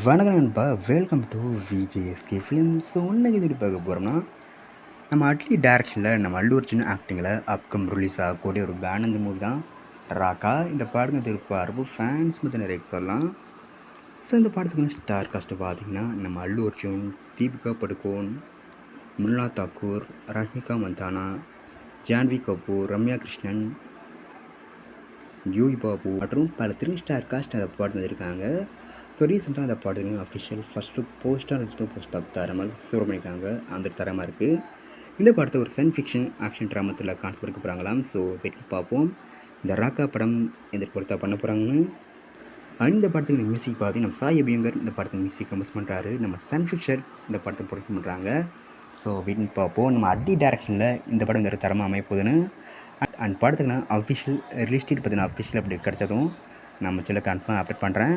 வணக்கம் நண்பா, welcome to VJSK films. இன்னைக்கு எப்படி பார்க்க போகிறோம்னா, நம்ம அட்லி டேரக்ஷனில் நம்ம அல்லு அர்ஜுன் ஆக்டிங்கில் அப்கம் ரிலீஸ் ஆகக்கூடிய ஒரு பேனந்த மூவி தான் ராக்கா. இந்த படத்துக்கு எதிர்பார்ப்பு ஃபேன்ஸ் மட்டும் நிறைய சொல்லலாம். ஸோ இந்த படத்துக்கு ஸ்டார் காஸ்ட்டு பார்த்தீங்கன்னா, நம்ம அல்லு அர்ஜுன், தீபிகா படுகோன், மிருனா தாக்கூர், ரஷ்மிகா மந்தானா, ஜான்வி கபூர், ரம்யா கிருஷ்ணன், யூவி பாபு மற்றும் பல 3 ஸ்டார் காஸ்ட் அந்த படத்தில் இருக்காங்க. ஸோ ரீசெண்டாக அந்த படத்துக்கு official first look poster post தர மாதிரி சூர் பண்ணியிருக்காங்க. அந்த தரமாக இருக்குது. இந்த படத்தை ஒரு சயின்ஸ் ஃபிக்ஷன் ஆக்ஷன் ட்ராமத்தில் கான்செப்ட் கொடுக்க போகிறாங்களாம். ஸோ வெயிட் பார்ப்போம் இந்த ராக்கா படம் எந்த பொறுத்தா பண்ண போகிறாங்கன்னு. இந்த படத்துக்கு மியூசிக் பார்த்து நம்ம சாய் அபியங்கர் இந்த படத்துக்கு மியூசிக் கம்போஸ் பண்ணுறாரு. நம்ம சன் ஃபிக்ஷர் இந்த படத்தை ப்ரொடியூஸ் பண்ணுறாங்க. ஸோ வெயிட் பார்ப்போம் நம்ம அட்லி டேரக்ஷனில் இந்த படம் வேறு தரமாக அமைப்போகுதுன்னு. அண்ட் படத்துக்கு நான் அஃபிஷியல் ரிலீஸ் டேட் பார்த்தீங்கன்னா அஃபிஷியல் அப்படி கிடச்சதும் நம்ம சில கன்ஃபார்ம் அப்டேட் பண்ணுறேன்.